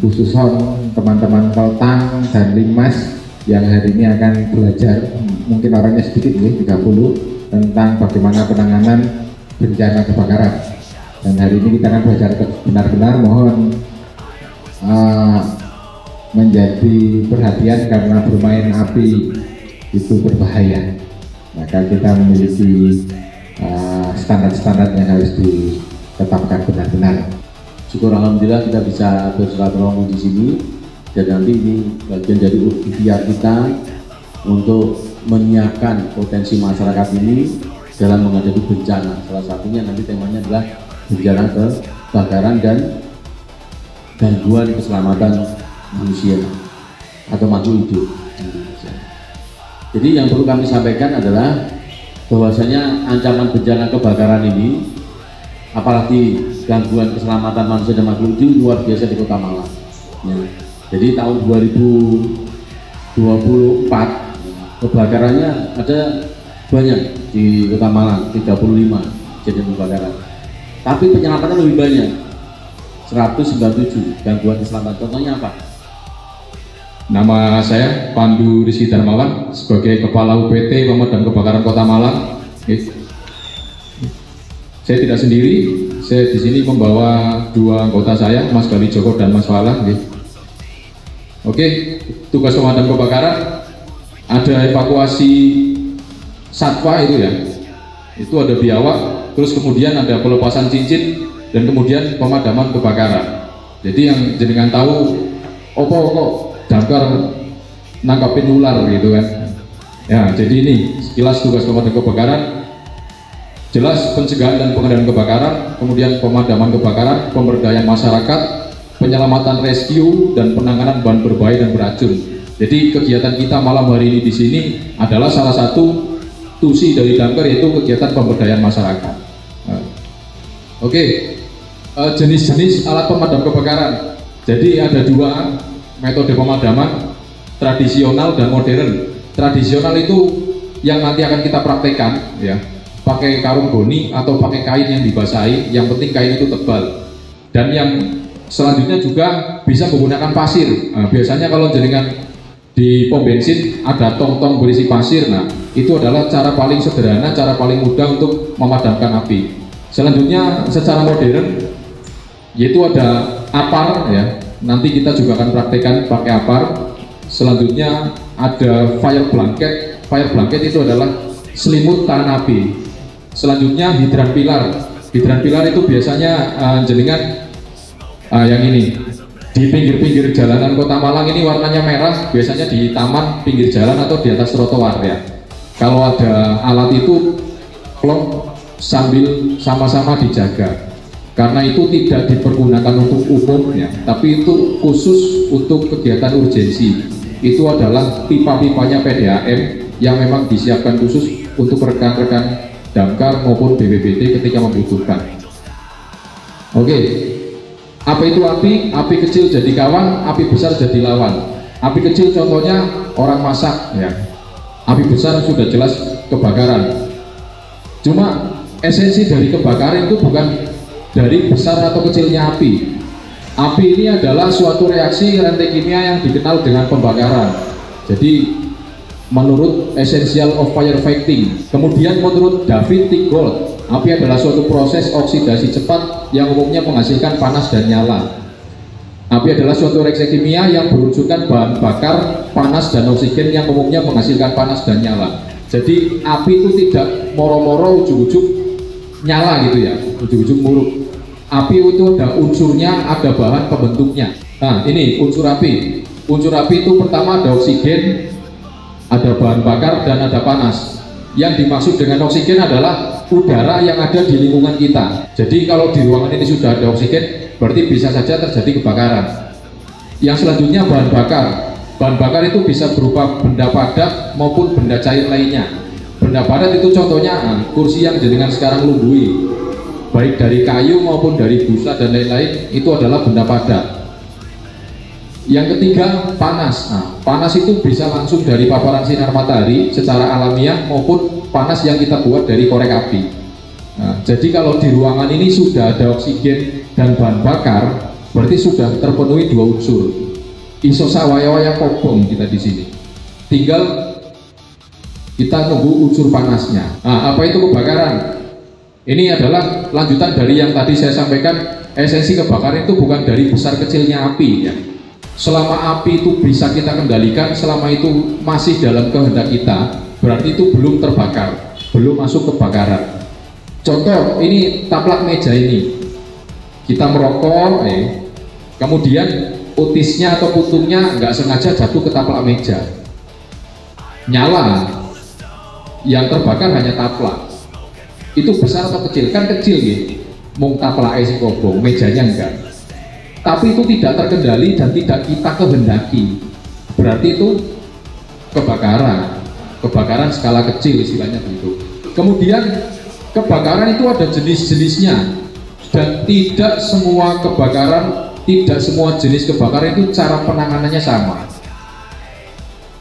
khususon teman-teman Koltang dan Limas yang hari ini akan belajar, mungkin orangnya sedikit nih, 30, tentang bagaimana penanganan bencana kebakaran. Dan hari ini kita akan belajar benar-benar, mohon menjadi perhatian karena bermain api itu berbahaya. Maka kita memiliki standar-standar yang harus ditetapkan benar-benar. Syukur alhamdulillah kita bisa bersilaturahmi di sini, dan nanti ini bagian dari ikhtiar kita untuk menyiapkan potensi masyarakat ini dalam menghadapi bencana. Salah satunya nanti temanya adalah bencana kebakaran dan gangguan keselamatan manusia atau makhluk hidup. Jadi yang perlu kami sampaikan adalah bahwasanya ancaman bencana kebakaran ini, apalagi gangguan keselamatan manusia dan makhluk hidup, luar biasa di Kota Malang. Ya. Jadi tahun 2024 kebakarannya ada banyak di Kota Malang, 35 kejadian kebakaran. Tapi penyelamatan lebih banyak, 197 gangguan keselamatan. Contohnya apa? Nama saya Pandu Rizky Darmawan sebagai Kepala UPT Pemadam Kebakaran Kota Malang. Saya tidak sendiri, saya di sini membawa dua anggota saya, Mas Gali Joko dan Mas Fala. Oke, tugas pemadam kebakaran ada evakuasi satwa itu ya, itu ada biawak, terus kemudian ada pelepasan cincin, dan kemudian pemadaman kebakaran. Jadi yang jenengan tahu, kok damkar nangkapin ular gitu kan ya. Jadi ini sekilas tugas pemadam kebakaran, jelas pencegahan dan pengendalian kebakaran, kemudian pemadaman kebakaran, pemberdayaan masyarakat, penyelamatan rescue, dan penanganan bahan berbahaya dan beracun. Jadi kegiatan kita malam hari ini di sini adalah salah satu tusi dari damkar, yaitu kegiatan pemberdayaan masyarakat. Oke, jenis-jenis alat pemadam kebakaran. Jadi ada dua metode pemadaman, tradisional dan modern. Tradisional itu yang nanti akan kita praktekkan ya, pakai karung goni atau pakai kain yang dibasahi, yang penting kain itu tebal. Dan yang selanjutnya juga bisa menggunakan pasir. Nah, biasanya kalau jenengan di pom bensin ada tong-tong berisi pasir, nah itu adalah cara paling sederhana, cara paling mudah untuk memadamkan api. Selanjutnya secara modern yaitu ada apar ya, nanti kita juga akan praktekkan pakai apar. Selanjutnya ada fire blanket. Fire blanket itu adalah selimut tahan api. Selanjutnya hidran pilar. Hidran pilar itu biasanya jenengan yang ini di pinggir-pinggir jalanan Kota Malang ini warnanya merah, biasanya di taman pinggir jalan atau di atas trotoar ya. Kalau ada alat itu tolong sambil sama-sama dijaga, karena itu tidak dipergunakan untuk umum ya, tapi itu khusus untuk kegiatan urgensi. Itu adalah pipa-pipanya PDAM yang memang disiapkan khusus untuk rekan-rekan damkar maupun BPBD ketika membutuhkan. Oke. Apa itu api? Api kecil jadi kawan, api besar jadi lawan. Api kecil contohnya orang masak ya. Api besar sudah jelas kebakaran. Cuma esensi dari kebakaran itu bukan dari besar atau kecilnya api. Api ini adalah suatu reaksi rantai kimia yang dikenal dengan pembakaran. Jadi menurut Essential of Firefighting, kemudian menurut David T. Gold, api adalah suatu proses oksidasi cepat yang umumnya menghasilkan panas dan nyala. Api adalah suatu reaksi kimia yang berwujudkan bahan bakar, panas, dan oksigen yang umumnya menghasilkan panas dan nyala. Jadi api itu tidak moro-moro ujuk-ujuk nyala gitu ya, ujuk-ujuk muruk. Api itu ada unsurnya, ada bahan pembentuknya. Nah ini unsur api. Unsur api itu pertama ada oksigen, ada bahan bakar, dan ada panas. Yang dimaksud dengan oksigen adalah udara yang ada di lingkungan kita. Jadi kalau di ruangan ini sudah ada oksigen, berarti bisa saja terjadi kebakaran. Yang selanjutnya bahan bakar. Bahan bakar itu bisa berupa benda padat maupun benda cair lainnya. Benda padat itu contohnya kursi yang jenengan sekarang lunggui, baik dari kayu maupun dari busa dan lain-lain, itu adalah benda padat. Yang ketiga panas. Panas itu bisa langsung dari paparan sinar matahari secara alamiah maupun panas yang kita buat dari korek api. Jadi kalau di ruangan ini sudah ada oksigen dan bahan bakar, berarti sudah terpenuhi 2 unsur. Iso sawaya-waya kobong kita di sini. Tinggal kita tunggu unsur panasnya. Nah, apa itu kebakaran? Ini adalah lanjutan dari yang tadi saya sampaikan. Esensi kebakaran itu bukan dari besar kecilnya api ya. Selama api itu bisa kita kendalikan, selama itu masih dalam kehendak kita, berarti itu belum terbakar, belum masuk kebakaran. Contoh, ini taplak meja ini. Kita merokok, kemudian utisnya atau putungnya nggak sengaja jatuh ke taplak meja, nyala, yang terbakar hanya taplak. Itu besar atau kecil? Kan kecil ya, mung taplak sing kobong, mejanya enggak. Tapi itu tidak terkendali dan tidak kita kehendaki, berarti itu kebakaran skala kecil istilahnya begitu. Kemudian kebakaran itu ada jenis-jenisnya, dan tidak semua kebakaran, tidak semua jenis kebakaran itu cara penanganannya sama.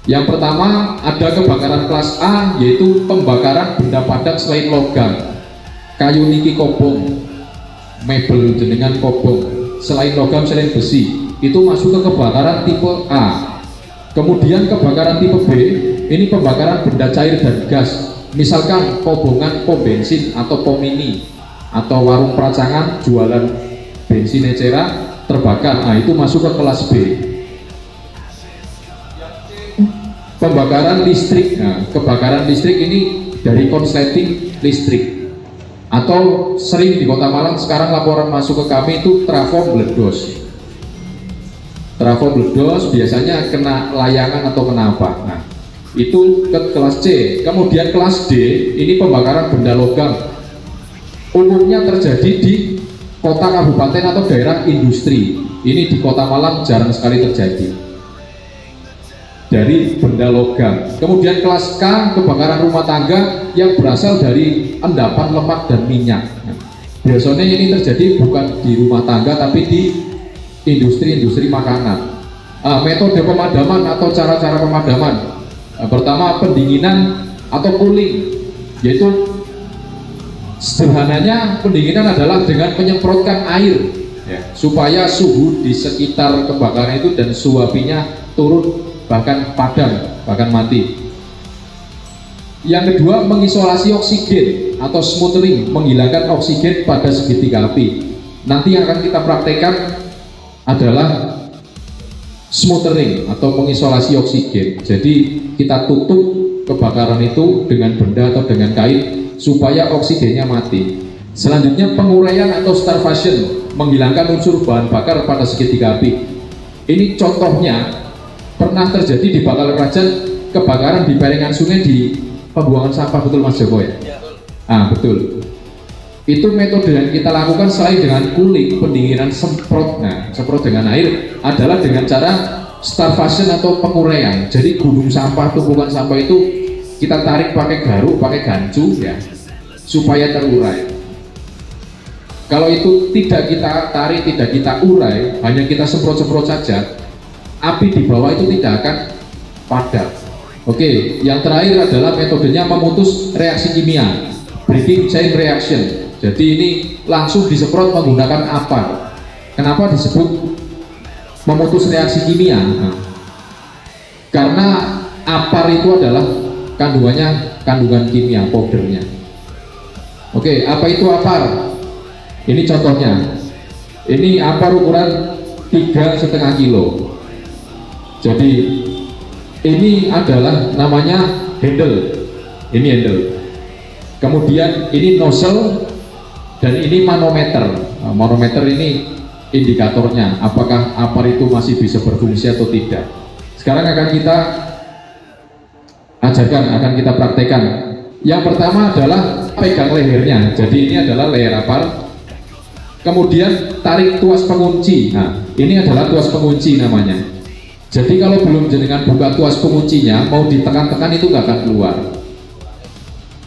Yang pertama ada kebakaran kelas A, yaitu pembakaran benda padat selain logam. Kayu niki kobong, mebel jenengan kobong, selain logam selain besi, itu masuk ke kebakaran tipe A. Kemudian kebakaran tipe B, ini pembakaran benda cair dan gas, misalkan kobongan pom bensin atau pom mini, atau warung peracangan jualan bensin eceran terbakar. Nah, itu masuk ke kelas B. Pembakaran listrik. Nah, kebakaran listrik ini dari konsleting listrik, atau sering di Kota Malang sekarang laporan masuk ke kami itu trafo meledos. Trafo meledos biasanya kena layangan atau kena apa. Nah, itu ke kelas C. Kemudian kelas D, ini pembakaran benda logam. Umumnya terjadi di kota, kabupaten, atau daerah industri. Ini di Kota Malang jarang sekali terjadi dari benda logam. Kemudian kelas K, kebakaran rumah tangga yang berasal dari endapan lemak dan minyak. Biasanya ini terjadi bukan di rumah tangga tapi di industri-industri makanan. Metode pemadaman atau cara-cara pemadaman, pertama pendinginan atau cooling, yaitu sederhananya pendinginan adalah dengan menyemprotkan air ya, supaya suhu di sekitar kebakaran itu dan suhu apinya turun, bahkan padam, bahkan mati. Yang kedua, mengisolasi oksigen atau smothering, menghilangkan oksigen pada segitiga api. Nanti yang akan kita praktekkan adalah smothering atau mengisolasi oksigen. Jadi kita tutup kebakaran itu dengan benda atau dengan kain supaya oksigennya mati. Selanjutnya penguraian atau starvation, menghilangkan unsur bahan bakar pada segitiga api. Ini contohnya pernah terjadi di Bakalan Rajan, kebakaran di perenggan sungai di pembuangan sampah, betul Mas Joko ya? Betul. Itu metode yang kita lakukan selain dengan cooling, pendinginan semprot. Nah, semprot dengan air adalah dengan cara starvation atau penguraian. Jadi gunung sampah, tumpukan sampah itu kita tarik pakai garuk, pakai gancu ya, supaya terurai. Kalau itu tidak kita tarik, tidak kita urai, hanya kita semprot-semprot saja, api di bawah itu tidak akan padam. Oke, yang terakhir adalah metodenya memutus reaksi kimia, breaking chain reaction. Jadi ini langsung disemprot menggunakan apar. Kenapa disebut memutus reaksi kimia? Karena apar itu adalah kandungan kimia, powdernya. Oke, apa itu apar? Ini contohnya. Ini apar ukuran 3,5 kilo. Jadi ini adalah namanya handle. Ini handle. Kemudian ini nozzle dan ini manometer. Manometer ini indikatornya apakah apar itu masih bisa berfungsi atau tidak. Sekarang akan kita ajarkan, akan kita praktekkan. Yang pertama adalah pegang lehernya. Jadi ini adalah leher apar. Kemudian tarik tuas pengunci. Nah, ini adalah tuas pengunci namanya. Jadi kalau belum jenengan buka tuas penguncinya, mau ditekan-tekan itu nggak akan keluar.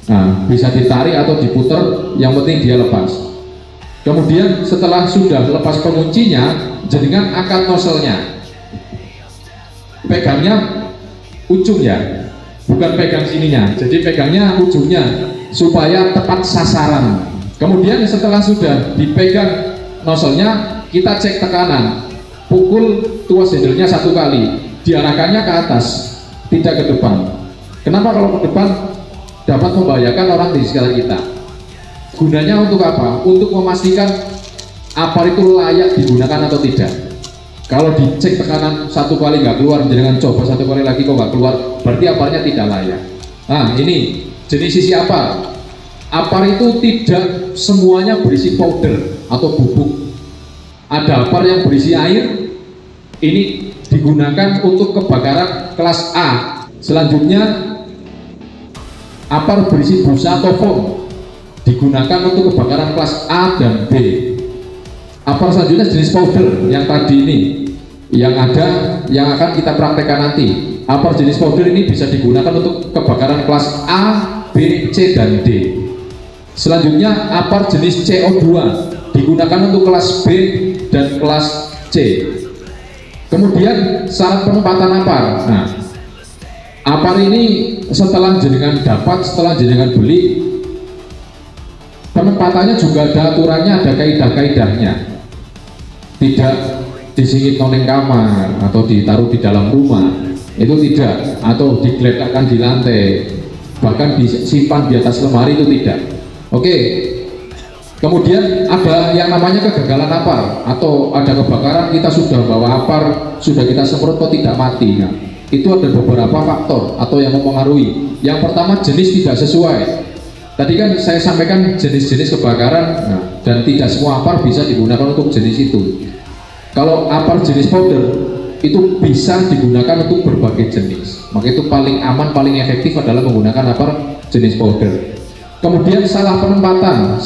Nah, bisa ditarik atau diputer, yang penting dia lepas. Kemudian setelah sudah lepas penguncinya, jenengan angkat nozzle-nya. Pegangnya ujung ya, bukan pegang sininya. Jadi pegangnya ujungnya supaya tepat sasaran. Kemudian setelah sudah dipegang nozzle-nya, kita cek tekanan, pukul tuas handle-nya 1 kali, diarahkannya ke atas, tidak ke depan. Kenapa? Kalau ke depan dapat membahayakan orang di sekitar kita. Gunanya untuk apa? Untuk memastikan apar itu layak digunakan atau tidak. Kalau dicek tekanan 1 kali nggak keluar, dengan coba 1 kali lagi kok nggak keluar, berarti aparnya tidak layak. Nah, ini jenis sisi apar. Apar itu tidak semuanya berisi powder atau bubuk. Ada apar yang berisi air, ini digunakan untuk kebakaran kelas A. Selanjutnya apar berisi busa atau foam, digunakan untuk kebakaran kelas A dan B. Apar selanjutnya jenis powder yang tadi ini, yang akan kita praktekkan nanti. Apar jenis powder ini bisa digunakan untuk kebakaran kelas A, B, C, dan D. Selanjutnya apar jenis CO2 digunakan untuk kelas B dan kelas C. Kemudian syarat penempatan apar. Nah, apar ini setelah jenengan dapat, setelah jenengan beli, penempatannya juga ada aturannya, ada kaidah-kaidahnya. Tidak disingit noning kamar atau ditaruh di dalam rumah, itu tidak, atau digeletakkan di lantai, bahkan disimpan di atas lemari, itu tidak. Oke. Kemudian ada yang namanya kegagalan apar, atau ada kebakaran, kita sudah bawa apar, sudah kita semprot kok tidak mati. Nah, itu ada beberapa faktor atau yang mempengaruhi. Yang pertama, jenis tidak sesuai. Tadi kan saya sampaikan jenis-jenis kebakaran, nah, dan tidak semua apar bisa digunakan untuk jenis itu. Kalau apar jenis powder itu bisa digunakan untuk berbagai jenis, maka itu paling aman, paling efektif adalah menggunakan apar jenis powder. Kemudian salah penempatan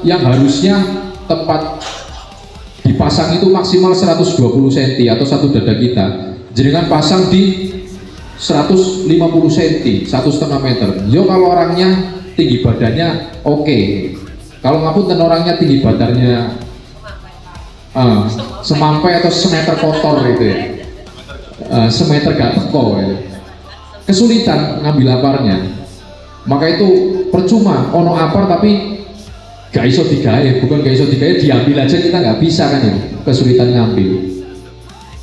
yang harusnya tempat dipasang itu maksimal 120 cm atau 1 dada kita, jenengan pasang di 150 cm, 1,5 meter. Yo, kalau orangnya tinggi badannya oke. Kalau ngapunten orangnya tinggi badannya semampai atau semeter kotor itu ya, semeter gak teko ya, kesulitan ngambil aparnya, maka itu percuma ono apar tapi gak iso digawe, bukan gak iso digawe, diambil aja kita nggak bisa kan, itu kesulitan ngambil.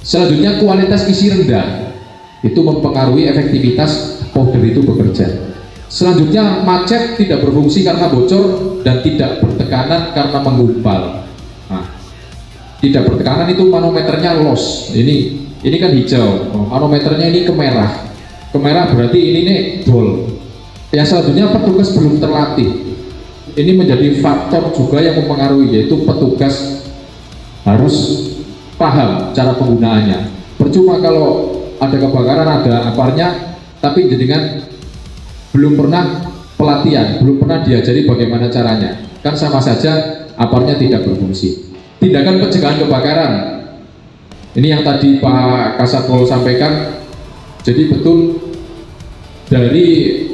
Selanjutnya kualitas isi rendah, itu mempengaruhi efektivitas powder itu bekerja. Selanjutnya macet tidak berfungsi karena bocor dan tidak bertekanan karena menggumpal. Nah, tidak bertekanan itu manometernya loss, ini kan hijau, manometernya ini kemerah berarti ini nih bol. Yang selanjutnya petugas belum terlatih, ini menjadi faktor juga yang mempengaruhi, yaitu petugas harus paham cara penggunaannya. Percuma kalau ada kebakaran, ada aparnya, tapi jenengan belum pernah pelatihan, belum pernah diajari bagaimana caranya, kan sama saja aparnya tidak berfungsi. Tindakan pencegahan kebakaran, ini yang tadi Pak Kasatpol sampaikan. Jadi betul, dari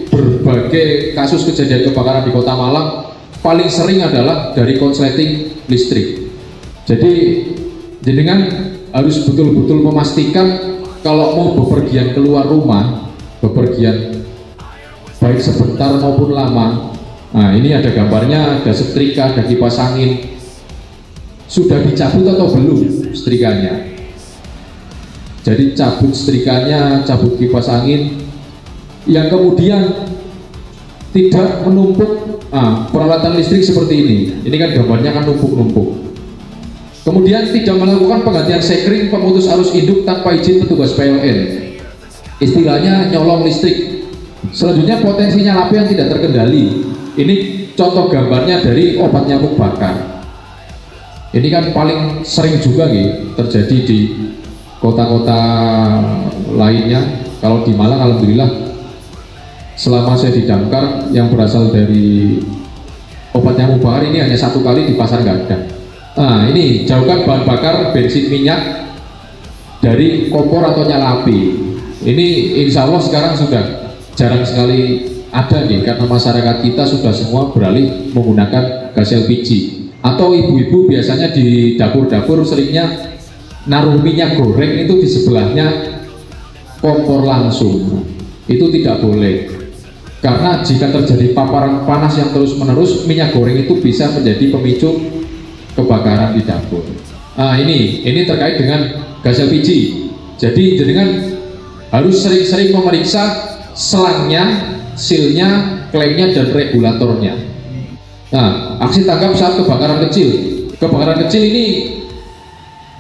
berbagai kasus kejadian kebakaran di Kota Malang, paling sering adalah dari konsleting listrik. Jadi jenengan harus betul-betul memastikan kalau mau bepergian keluar rumah, bepergian baik sebentar maupun lama. Nah, ini ada gambarnya, ada setrika, ada kipas angin. Sudah dicabut atau belum setrikanya? Jadi cabut setrikanya, cabut kipas angin, yang kemudian tidak menumpuk peralatan listrik seperti ini. Ini kan gambarnya kan numpuk-numpuk. Kemudian tidak melakukan penggantian sekring pemutus arus induk tanpa izin petugas PLN. Istilahnya nyolong listrik. Selanjutnya potensi nyala api yang tidak terkendali. Ini contoh gambarnya dari obat nyamuk bakar. Ini kan paling sering juga nih terjadi di kota-kota lainnya. Kalau di Malang alhamdulillah selama saya di Damkar yang berasal dari obat nyamuk bakar ini hanya 1 kali di pasar nggak ada. Nah, ini jauhkan bahan bakar bensin minyak dari kompor atau nyala api. Ini insya Allah sekarang sudah jarang sekali ada nih, karena masyarakat kita sudah semua beralih menggunakan gas LPG. Atau ibu-ibu biasanya di dapur-dapur seringnya naruh minyak goreng itu di sebelahnya kompor langsung. Itu tidak boleh, karena jika terjadi paparan panas yang terus-menerus, minyak goreng itu bisa menjadi pemicu kebakaran di dapur. Nah, ini terkait dengan gas LPG. Jadi jenengan harus sering-sering memeriksa selangnya, silnya, klaimnya, dan regulatornya. Nah, aksi tangkap saat kebakaran kecil. Kebakaran kecil ini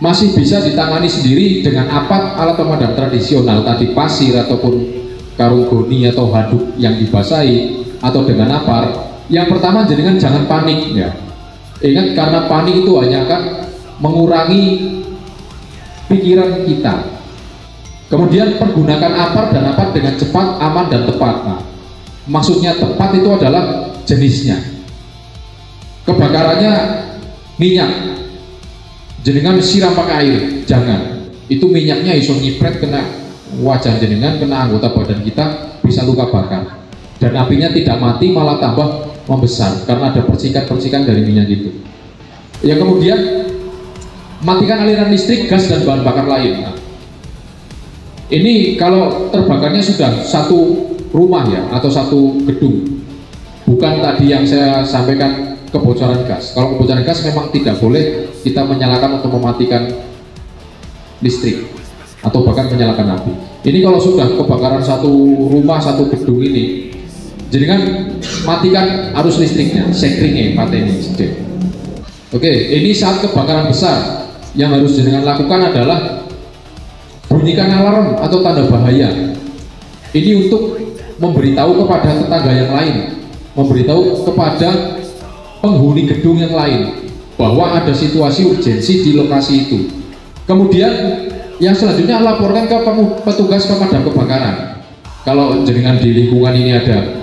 masih bisa ditangani sendiri dengan alat pemadam tradisional, tadi pasir ataupun karung goni atau handuk yang dibasahi, atau dengan apar. Yang pertama, jenengan jangan panik ya. Ingat, karena panik itu hanya akan mengurangi pikiran kita. Kemudian pergunakan apar dan apar dengan cepat, aman, dan tepat. Nah, maksudnya tepat itu adalah jenisnya. Kebakarannya minyak, jenengan siram pakai air, jangan. Itu minyaknya iso nyipret kena wajah jenengan, kena anggota badan kita, bisa luka bakar. Dan apinya tidak mati, malah tambah membesar karena ada percikan-percikan dari minyak itu. Yang kemudian, matikan aliran listrik, gas, dan bahan bakar lain. Nah, ini kalau terbakarnya sudah satu rumah ya, atau satu gedung, bukan tadi yang saya sampaikan kebocoran gas. Kalau kebocoran gas memang tidak boleh kita menyalakan untuk mematikan listrik atau bahkan menyalakan api. Ini kalau sudah kebakaran satu rumah, satu gedung ini, jadi kan matikan arus listriknya, sekringnya, pateni. Oke, ini saat kebakaran besar yang harus jenengan lakukan adalah bunyikan alarm atau tanda bahaya. Ini untuk memberitahu kepada tetangga yang lain, memberitahu kepada penghuni gedung yang lain bahwa ada situasi urgensi di lokasi itu. Kemudian yang selanjutnya laporkan ke petugas pemadam kebakaran. Kalau jenengan di lingkungan ini ada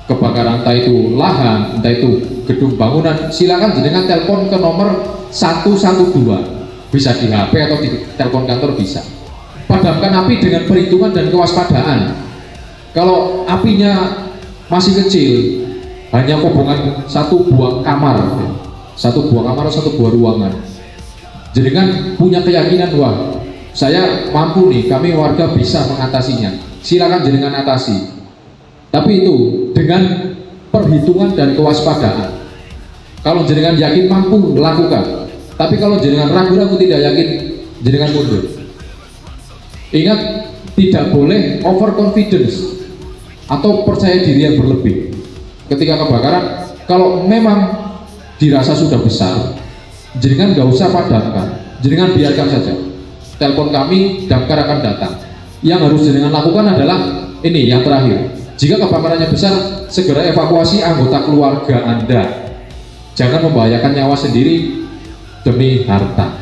kebakaran, entah itu lahan, entah itu gedung bangunan, silakan jenengan telepon ke nomor 112, bisa di HP atau di telepon kantor bisa. Padamkan api dengan perhitungan dan kewaspadaan. Kalau apinya masih kecil, hanya hubungan satu buah kamar atau satu buah ruangan, jenengan punya keyakinan, wah saya mampu nih, kami warga bisa mengatasinya, silakan jenengan atasi. Tapi itu dengan perhitungan dan kewaspadaan. Kalau jenengan yakin mampu, lakukan. Tapi kalau jenengan ragu-ragu, tidak yakin, jenengan mundur. Ingat, tidak boleh overconfidence atau percaya diri yang berlebih. Ketika kebakaran, kalau memang dirasa sudah besar, jenengan nggak usah padamkan, jenengan biarkan saja. Telepon kami, damkar akan datang. Yang harus jenengan lakukan adalah ini yang terakhir. Jika kebakarannya besar, segera evakuasi anggota keluarga Anda. Jangan membahayakan nyawa sendiri demi harta.